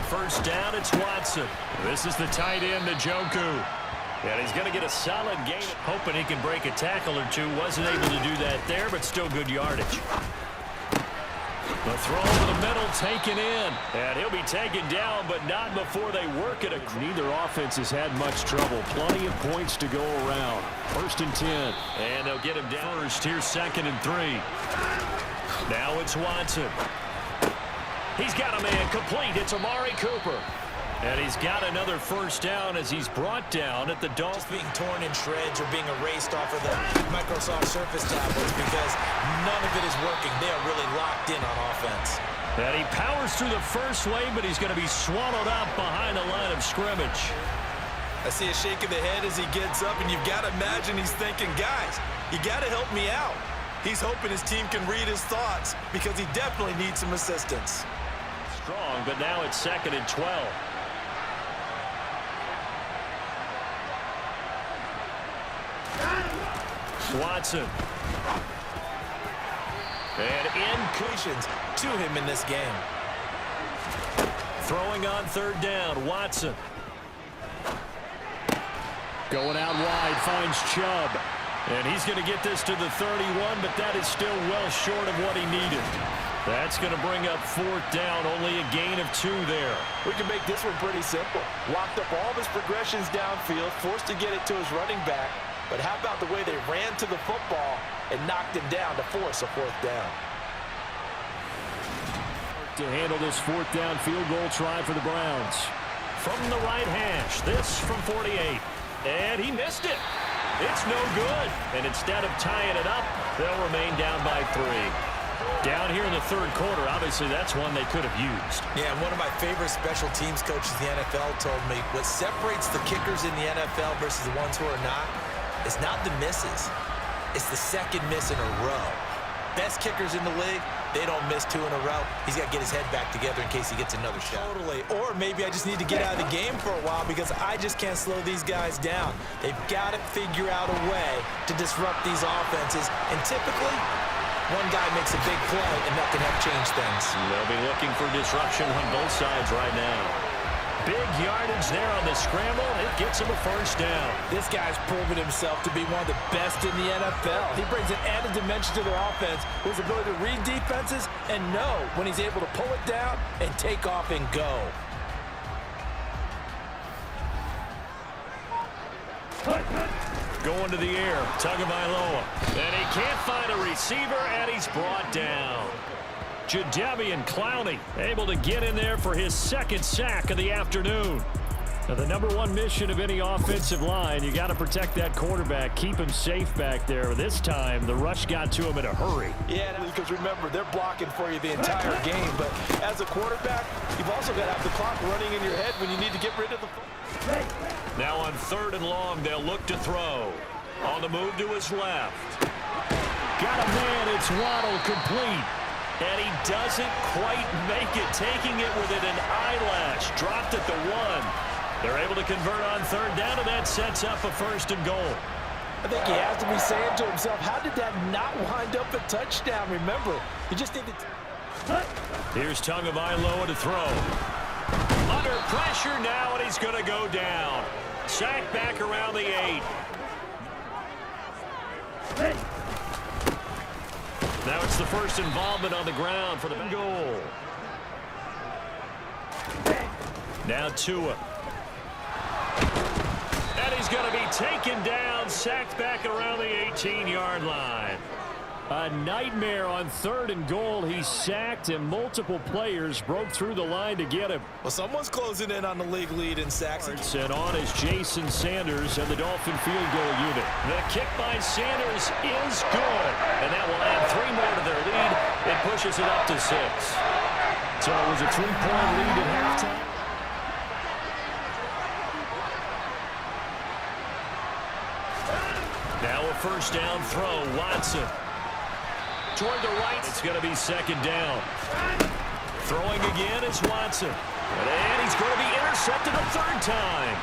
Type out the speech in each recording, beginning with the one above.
first down, it's Watson. This is the tight end, Njoku. And he's going to get a solid gain. Hoping he can break a tackle or two. Wasn't able to do that there, but still good yardage. The throw over the middle taken in. And he'll be taken down, but not before they work it. Neither offense has had much trouble. Plenty of points to go around. 1st and 10. And they'll get him down. First, here's 2nd and 3. Now it's Watson. He's got a man complete. It's Amari Cooper. And he's got another first down as he's brought down at the Dolphins. Being torn in shreds or being erased off of the Microsoft Surface tablets because none of it is working. They are really locked in on offense. And he powers through the first wave, but he's going to be swallowed up behind the line of scrimmage. I see a shake of the head as he gets up, and you've got to imagine he's thinking, guys, you got to help me out. He's hoping his team can read his thoughts because he definitely needs some assistance. Strong, but now it's 2nd and 12. Watson. And inclusions to him in this game. Throwing on 3rd down, Watson. Going out wide, finds Chubb. And he's going to get this to the 31, but that is still well short of what he needed. That's going to bring up 4th down, only a gain of 2 there. We can make this one pretty simple. Locked up all of his progressions downfield, forced to get it to his running back. But how about the way they ran to the football and knocked him down to force a 4th down? To handle this 4th down field goal try for the Browns. From the right hash, this from 48. And he missed it. It's no good. And instead of tying it up, they'll remain down by 3. Down here in the 3rd quarter, obviously that's one they could have used. Yeah, one of my favorite special teams coaches in the NFL told me what separates the kickers in the NFL versus the ones who are not is not the misses. It's the 2nd miss in a row. Best kickers in the league, they don't miss 2 in a row. He's got to get his head back together in case he gets another shot. Totally. Or maybe I just need to get out of the game for a while because I just can't slow these guys down. They've got to figure out a way to disrupt these offenses. And typically, one guy makes a big play, and that can help change things. They'll be looking for disruption on both sides right now. Big yardage there on the scramble. It gets him a first down. This guy's proven himself to be one of the best in the NFL. He brings an added dimension to their offense, his ability to read defenses and know when he's able to pull it down and take off and go. Going to the air, Tagovailoa. And he can't find a receiver, and he's brought down. Jadeveon Clowney able to get in there for his 2nd sack of the afternoon. Now, the number 1 mission of any offensive line, you got to protect that quarterback, keep him safe back there. This time, the rush got to him in a hurry. Yeah, because remember, they're blocking for you the entire game. But as a quarterback, you've also got to have the clock running in your head when you need to get rid of the football. Now on 3rd and long, they'll look to throw. On the move to his left. Got a man, it's Waddle, complete. And he doesn't quite make it, taking it within an eyelash. Dropped at the 1. They're able to convert on 3rd down, and that sets up a 1st and goal. I think he has to be saying to himself, how did that not wind up a touchdown? Remember, you just need to... Here's Tagovailoa to throw. Under pressure now, and he's going to go down. Sacked back around the 8. Now it's the first involvement on the ground for the goal. Now Tua. And he's going to be taken down, sacked back around the 18-yard line. A nightmare on 3rd and goal. He's sacked, and multiple players broke through the line to get him. Well, someone's closing in on the league lead in sacks. And on is Jason Sanders and the Dolphin field goal unit. The kick by Sanders is good, and that will add 3 more to their lead. It pushes it up to 6. So it was a 3-point lead at halftime. Now a first down throw, Watson. Toward the right, it's going to be 2nd down. Throwing again is Watson. And he's going to be intercepted a 3rd time.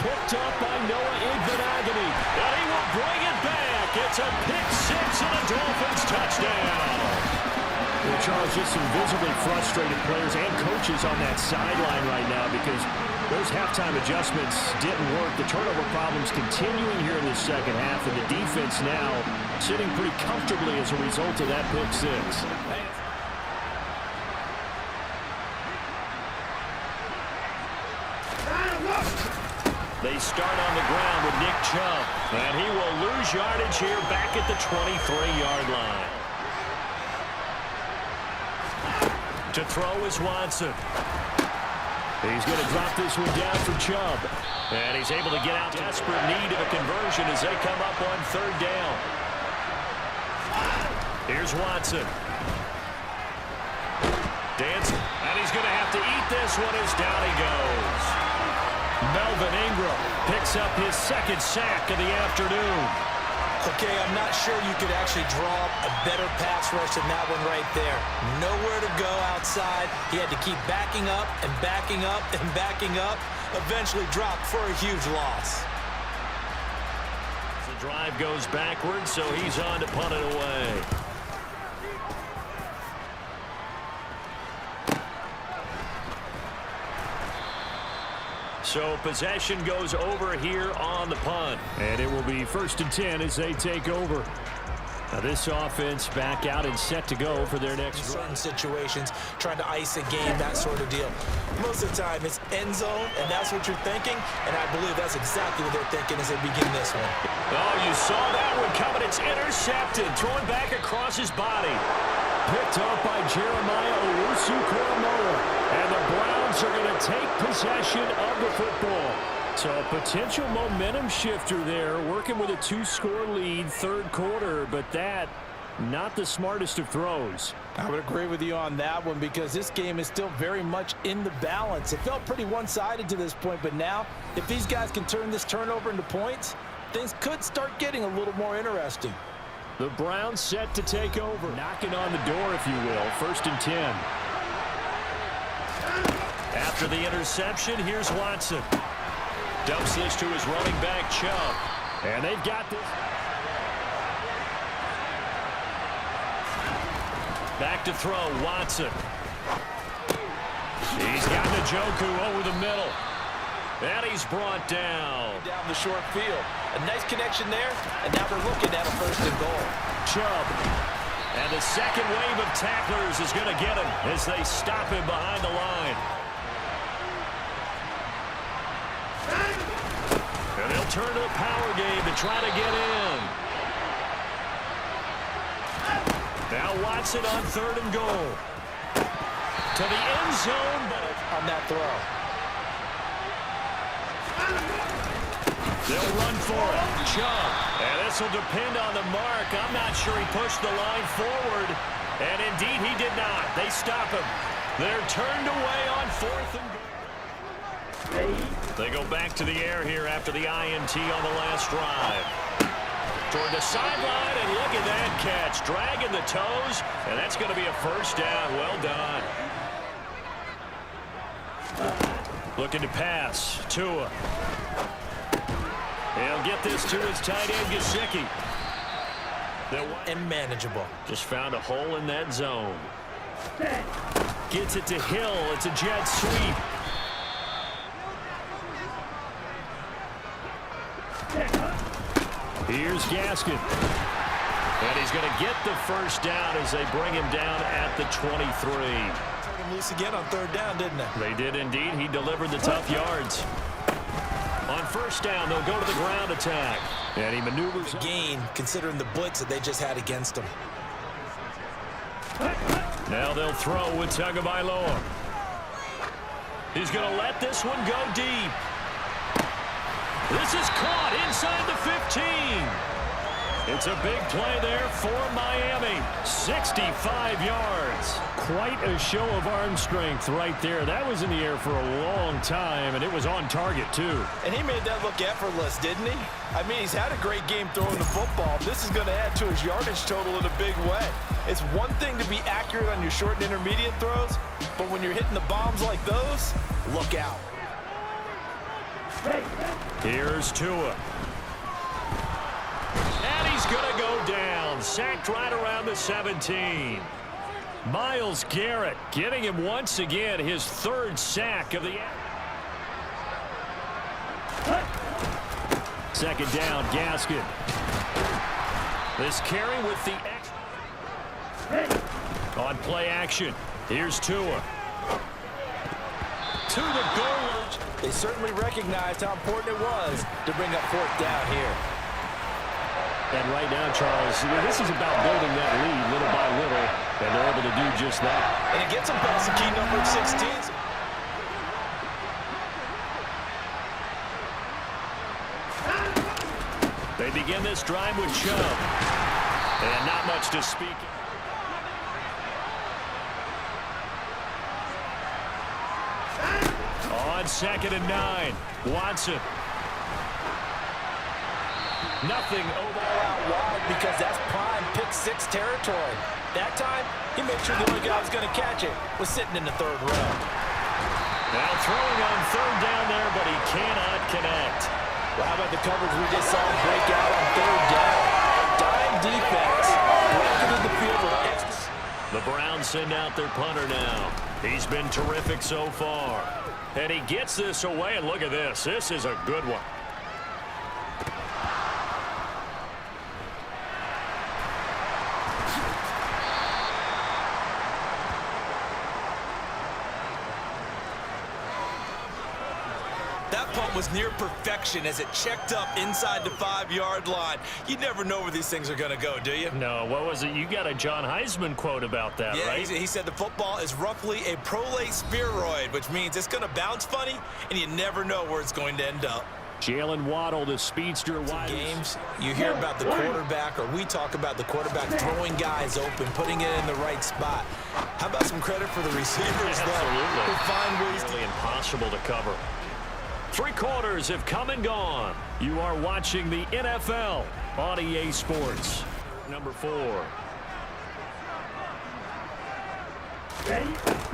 Picked up by Noah Igbinoghene. And he will bring it back. It's a pick 6 and a Dolphins touchdown. Well, Charles, just some visibly frustrated players and coaches on that sideline right now because those halftime adjustments didn't work. The turnover problems continuing here in the second half, and the defense now sitting pretty comfortably as a result of that pick six. They start on the ground with Nick Chubb, and he will lose yardage here back at the 23-yard line. To throw is Watson. He's going to drop this one down for Chubb. And he's able to get out. Desperate need of a conversion as they come up on third down. Here's Watson. Dancing. And he's going to have to eat this one as down he goes. Melvin Ingram picks up his second sack of the afternoon. Okay, I'm not sure you could actually draw up a better pass rush than that one right there. Nowhere to go outside. He had to keep backing up and backing up and backing up. Eventually dropped for a huge loss. The drive goes backwards, so he's on to punt it away. So possession goes over here on the punt. And it will be 1st and 10 as they take over. Now this offense back out and set to go for their next drive. Certain situations, trying to ice a game, that sort of deal. Most of the time it's end zone, and that's what you're thinking. And I believe that's exactly what they're thinking as they begin this one. Oh, you saw that one coming. It's intercepted. Throwing back across his body. Picked up by Jeremiah Owusu-Koramoah. And the Browns are going to take possession of the football. So a potential momentum shifter there, working with a 2-score lead, third quarter, but that not the smartest of throws. I would agree with you on that one because this game is still very much in the balance. It felt pretty one-sided to this point, but now if these guys can turn this turnover into points, things could start getting a little more interesting. The Browns set to take over. Knocking on the door, if you will. 1st and 10. After the interception, here's Watson. Dumps this to his running back, Chubb. And they've got this. Back to throw, Watson. He's got Njoku over the middle. And he's brought down. Down the short field. A nice connection there, and now they're looking at a 1st and goal. Chubb. And the second wave of tacklers is going to get him as they stop him behind the line. And they'll turn to a power game to try to get in. Now Watson on 3rd and goal. To the end zone, but on that throw. They'll run for it. Chubb. And this will depend on the mark. I'm not sure he pushed the line forward. And indeed he did not. They stop him. They're turned away on 4th and goal. They go back to the air here after the INT on the last drive. Toward the sideline, and look at that catch. Dragging the toes, and that's going to be a 1st down. Well done. Looking to pass. Tua. He'll get this to his tight end, Gesicki. And manageable. Just found a hole in that zone. Gets it to Hill. It's a jet sweep. Here's Gaskin. And he's going to get the 1st down as they bring him down at the 23. Turned him loose again on 3rd down, didn't they? They did indeed. He delivered the tough yards. On 1st down, they'll go to the ground attack. And he maneuvers. A gain, considering the blitz that they just had against him. Now they'll throw with Tagovailoa. He's going to let this one go deep. This is caught inside the 15. It's a big play there for Miami. 65 yards. Quite a show of arm strength right there. That was in the air for a long time, and it was on target, too. And he made that look effortless, didn't he? I mean, he's had a great game throwing the football. This is going to add to his yardage total in a big way. It's one thing to be accurate on your short and intermediate throws, but when you're hitting the bombs like those, look out. Here's Tua. And he's going to go down. Sacked right around the 17. Myles Garrett getting him once again his third sack of the second down. Gaskin. This carry with the on play action. Here's Tua. To the goal. They certainly recognized how important it was to bring up fourth down here. And right now, Charles, this is about building that lead little by little, and they're able to do just that. And it gets them past the key number of 16. They begin this drive with Chubb. And not much to speak. On 2nd and 9, Watson. Nothing over out wide because that's prime pick 6 territory. That time, he made sure the only guy was going to catch it was sitting in the third row. Now throwing on 3rd down there, but he cannot connect. Well, how about the coverage we just saw him break out on 3rd down? Dime defense, bracketed the field with extra. The Browns send out their punter now. He's been terrific so far. And he gets this away, and look at this. This is a good one. That punt was near perfection as it checked up inside the 5-yard line. You never know where these things are going to go, do you? No, what was it? You got a John Heisman quote about that, yeah, right? He said the football is roughly a prolate spheroid, which means it's going to bounce funny, and you never know where it's going to end up. Jalen Waddle, the speedster. Games, you hear about the quarterback, or we talk about the quarterback throwing guys open, putting it in the right spot. How about some credit for the receivers, though, who find ways to... Impossible to cover. 3 quarters have come and gone. You are watching the NFL on EA Sports. Number 4.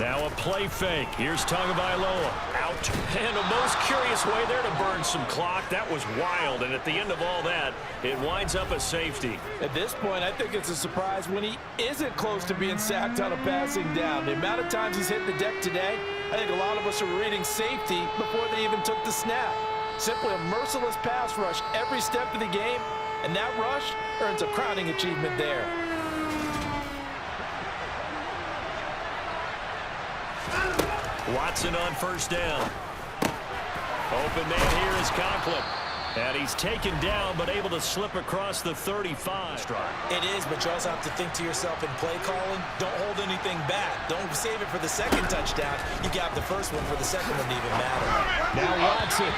Now a play fake. Here's Tagovailoa. Out. And a most curious way there to burn some clock. That was wild. And at the end of all that, it winds up a safety. At this point, I think it's a surprise when he isn't close to being sacked on a passing down. The amount of times he's hit the deck today, I think a lot of us are reading safety before they even took the snap. Simply a merciless pass rush every step of the game, and that rush earns a crowning achievement there. Watson on 1st down. Open man here is Conklin. And he's taken down, but able to slip across the 35. It is, but you also have to think to yourself in play calling, don't hold anything back. Don't save it for the second touchdown. You got the first one for the second one to even matter. Now Watson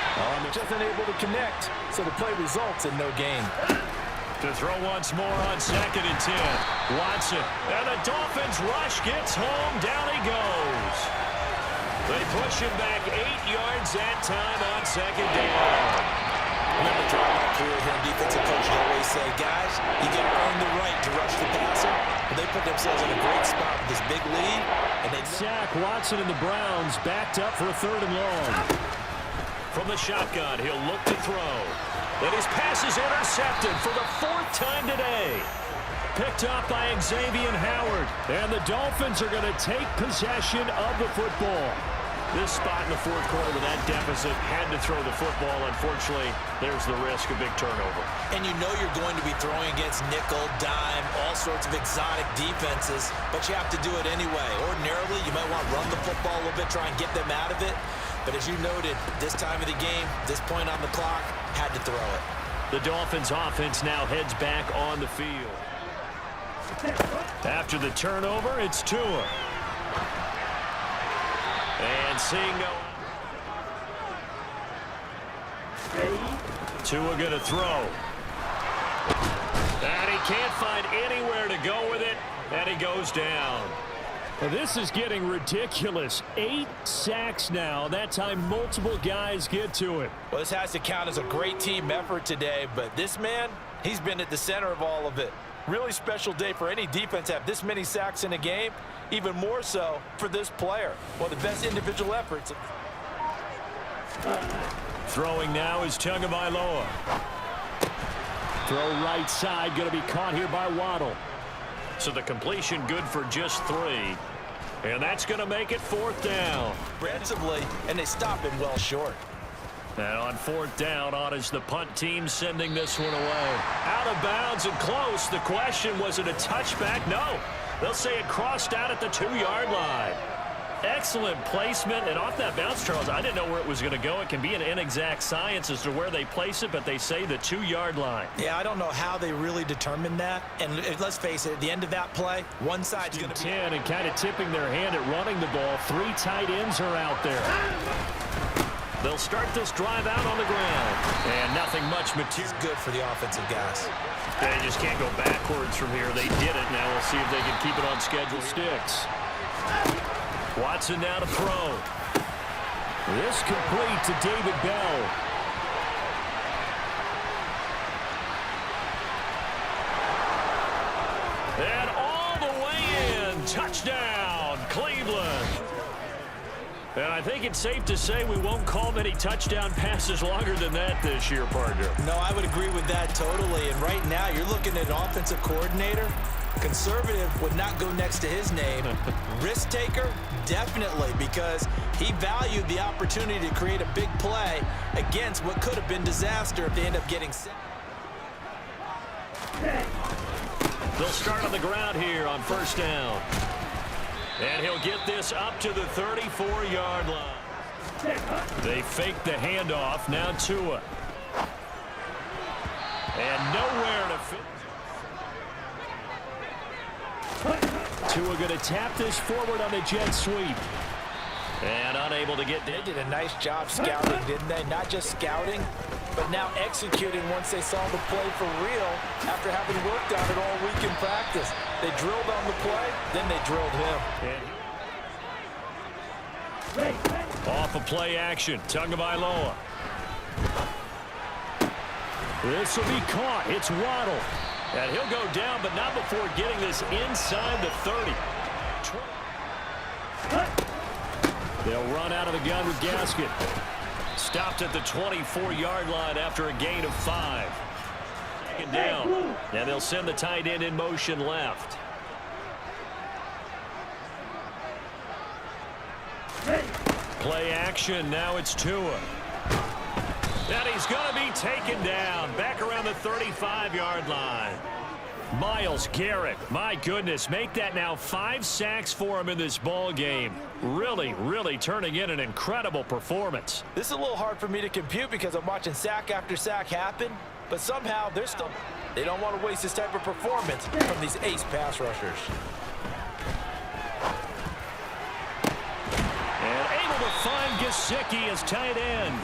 just unable to connect, so the play results in no gain. To throw once more on 2nd and 10. Watson. And the Dolphins rush gets home. Down he goes. They push him back 8 yards that time on 2nd down. Remember, throughout my career here in defensive coaching, I always say, guys, you got to earn the right to rush the passer. But they put themselves in a great spot with this big lead. And they sack. Watson and the Browns backed up for a 3rd and long. From the shotgun, he'll look to throw. And his pass is intercepted for the 4th time today. Picked up by Xavier Howard. And the Dolphins are going to take possession of the football. This spot in the 4th quarter with that deficit, had to throw the football. Unfortunately, there's the risk of big turnover. And you know you're going to be throwing against nickel, dime, all sorts of exotic defenses, but you have to do it anyway. Ordinarily, you might want to run the football a little bit, try and get them out of it. But as you noted, this time of the game, this point on the clock, had to throw it. The Dolphins offense now heads back on the field. After the turnover, it's Tua. And seeing no... Tua going to throw. And he can't find anywhere to go with it. And he goes down. This is getting ridiculous. 8 sacks now. That time multiple guys get to it. Well, this has to count as a great team effort today, but this man, he's been at the center of all of it. Really special day for any defense to have this many sacks in a game. Even more so for this player. One of the best individual efforts. Throwing now is Tagovailoa. Throw right side, going to be caught here by Waddle. So the completion good for just 3. And that's going to make it 4th down. Offensively, and they stop him well short. And on 4th down, on is the punt team sending this one away. Out of bounds and close. The question, was it a touchback? No. They'll say it crossed out at the 2-yard line. Excellent placement, and off that bounce, Charles, I didn't know where it was going to go. It can be an inexact science as to where they place it, but they say the 2-yard line. Yeah, I don't know how they really determined that. And let's face it, at the end of that play, one side's going to be 10 and kind of tipping their hand at running the ball. 3 tight ends are out there. They'll start this drive out on the ground, and nothing much material. Good for the offensive guys. They just can't go backwards from here. They did it. Now we'll see if they can keep it on schedule. Sticks. Watson now to throw. This complete to David Bell. And all the way in. Touchdown, Cleveland. And I think it's safe to say we won't call many touchdown passes longer than that this year, partner. No, I would agree with that totally. And right now, you're looking at an offensive coordinator. Conservative would not go next to his name. Risk taker, definitely, because he valued the opportunity to create a big play against what could have been disaster if they end up getting set. They'll start on the ground here on 1st down. And he'll get this up to the 34-yard line. They fake the handoff. Now Tua. And nowhere to fit. Tua going to tap this forward on the jet sweep. And unable to get. They did a nice job scouting, didn't they? Not just scouting, but now executing once they saw the play for real after having worked on it all week in practice. They drilled on the play, then they drilled him. Off of play action, Tagovailoa. This will be caught. It's Waddle. And he'll go down, but not before getting this inside the 30. They'll run out of the gun with Gasket. Stopped at the 24-yard line after a gain of 5. Second down. And they'll send the tight end in motion left. Play action. Now it's Tua. And he's going to be taken down back around the 35-yard line. Myles Garrett, my goodness, make that now 5 sacks for him in this ball game. Really, really turning in an incredible performance. This is a little hard for me to compute because I'm watching sack after sack happen, but somehow they don't want to waste this type of performance from these ace pass rushers. And able to find Gesicki as tight end.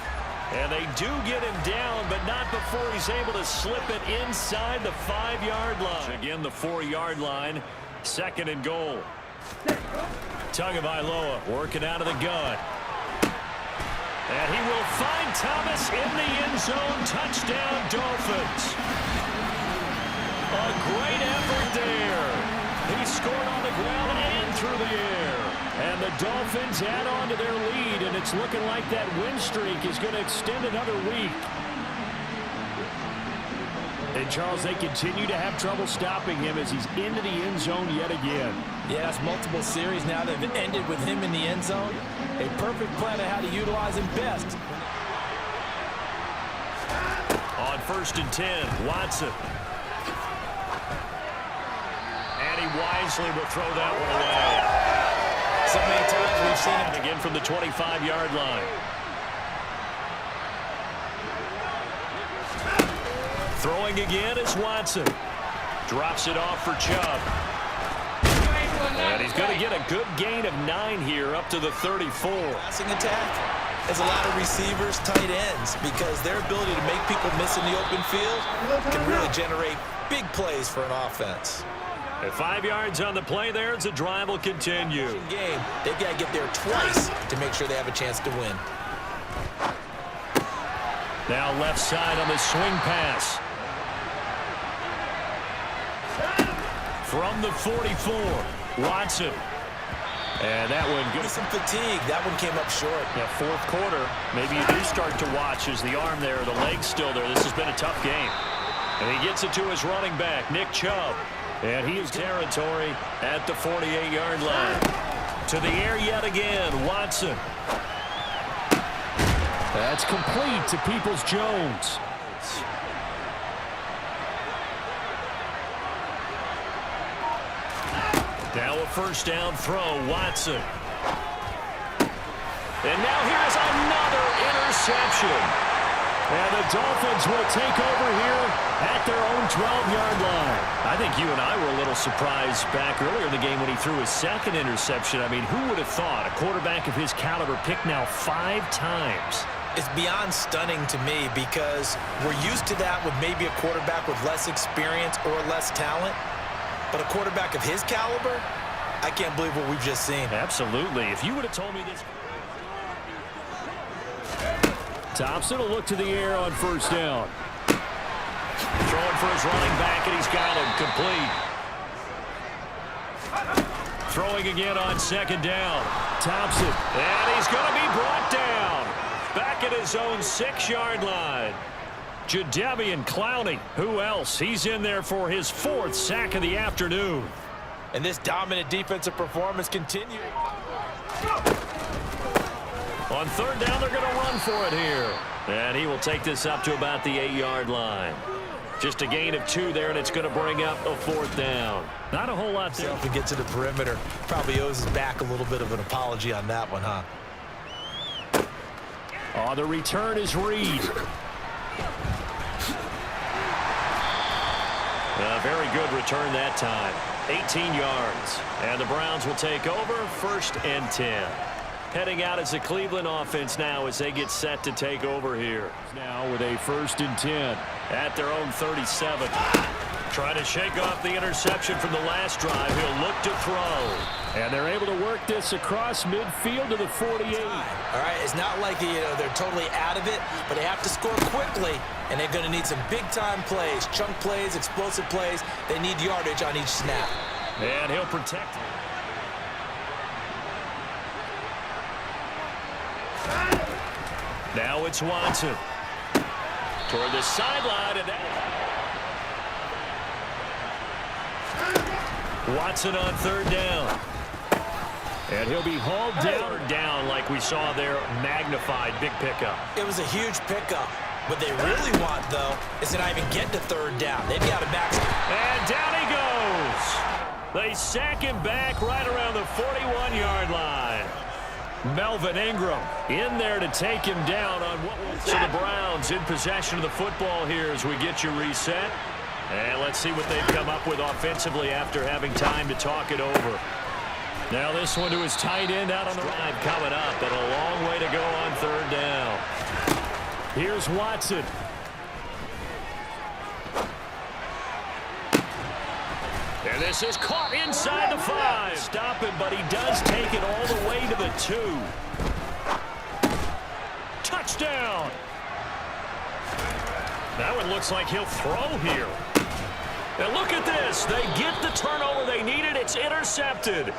And they do get him down, but not before he's able to slip it inside the 5-yard line. Again, the 4-yard line, 2nd and goal. Tagovailoa working out of the gun. And he will find Thomas in the end zone. Touchdown, Dolphins. A great effort there. He scored on the ground and through the air. And the Dolphins add on to their lead, and it's looking like that win streak is going to extend another week. And, Charles, they continue to have trouble stopping him as he's into the end zone yet again. Yeah, it's multiple series now that have ended with him in the end zone. A perfect plan of how to utilize him best. On 1st and 10, Watson. And he wisely will throw that one away. So many times we've seen him again from the 25-yard line. Throwing again is Watson. Drops it off for Chubb. And he's going to get a good gain of 9 here up to the 34. Passing attack is a lot of receivers, tight ends, because their ability to make people miss in the open field can really generate big plays for an offense. At 5 yards on the play there, as the drive will continue. Game, they've got to get there twice to make sure they have a chance to win. Now left side on the swing pass. From the 44, Watson. And that one good. Some fatigue. That one came up short. Yeah, 4th quarter. Maybe you do start to watch as the arm there, the leg's still there. This has been a tough game. And he gets it to his running back, Nick Chubb. And he is territory at the 48-yard line. To the air yet again, Watson. That's complete to Peoples-Jones. Now a first down throw, Watson. And now here's another interception. And the Dolphins will take over here at their own 12-yard line. I think you and I were a little surprised back earlier in the game when he threw his second interception. I mean, who would have thought a quarterback of his caliber picked now 5 times? It's beyond stunning to me because we're used to that with maybe a quarterback with less experience or less talent. But a quarterback of his caliber, I can't believe what we've just seen. Absolutely. If you would have told me this... Thompson will look to the air on first down. Throwing for his running back, and he's got him complete. Throwing again on second down. Thompson. And he's going to be brought down. Back at his own 6-yard line. Jadeveon Clowney. Who else? He's in there for his 4th sack of the afternoon. And this dominant defensive performance continues. On third down, they're going to run for it here. And he will take this up to about the 8-yard line. Just a gain of 2 there, and it's going to bring up a 4th down. Not a whole lot there. To get to the perimeter. Probably owes his back a little bit of an apology on that one, huh? Oh, the return is Reed. A very good return that time. 18 yards. And the Browns will take over, 1st and 10. Heading out as the Cleveland offense now as they get set to take over here. Now with a 1st and 10. At their own 37. Trying to shake off the interception from the last drive. He'll look to throw. And they're able to work this across midfield to the 48. All right, it's not like they're totally out of it, but they have to score quickly, and they're going to need some big-time plays, chunk plays, explosive plays. They need yardage on each snap. And he'll protect it. Now it's Watson. Toward the sideline, and Watson on third down. And he'll be hauled down like we saw there, magnified, big pickup. It was a huge pickup. What they really want, though, is to not even get to third down. They've got to back. And down he goes. They sack him back right around the 41-yard line. Melvin Ingram in there to take him down on what was the Browns in possession of the football here as we get you reset. And let's see what they've come up with offensively after having time to talk it over. Now this one to his tight end out on the right coming up, but a long way to go on third down. Here's Watson. And this is caught inside the 5. Stop him, but he does take it all the way to the 2. Touchdown. That one looks like he'll throw here. And look at this. They get the turnover they needed. It's intercepted.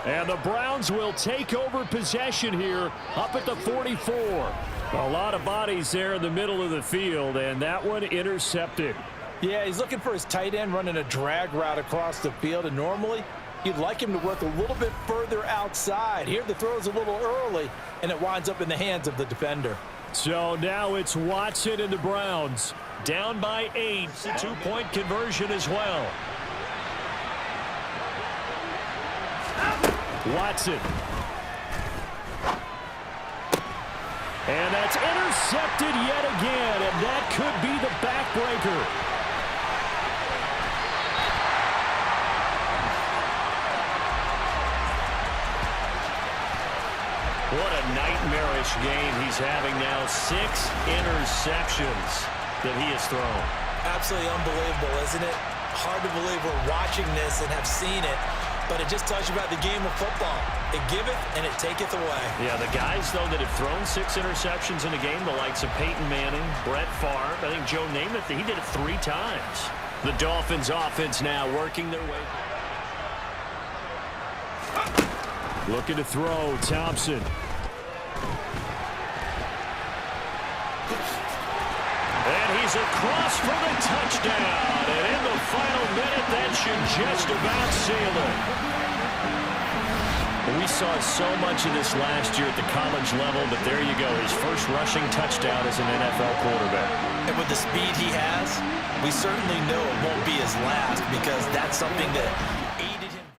And the Browns will take over possession here up at the 44. A lot of bodies there in the middle of the field, and that one intercepted. Yeah, he's looking for his tight end running a drag route across the field, and normally you'd like him to work a little bit further outside. Here the throw is a little early, and it winds up in the hands of the defender. So now it's Watson and the Browns. Down by 8. It's a 2-point conversion as well. Watson. And that's intercepted yet again, and that could be the backbreaker. What a nightmarish game he's having now. 6 interceptions that he has thrown. Absolutely unbelievable, isn't it? Hard to believe we're watching this and have seen it, but it just tells you about the game of football. It giveth and it taketh away. Yeah, the guys, though, that have thrown 6 interceptions in a game, the likes of Peyton Manning, Brett Favre, I think Joe Namath, he did it 3 times. The Dolphins offense now working their way. Looking to throw, Thompson. And he's across for the touchdown. And in the final minute. That should just about seal it. We saw so much of this last year at the college level, but there you go. His first rushing touchdown as an NFL quarterback. And with the speed he has, we certainly know it won't be his last, because that's something that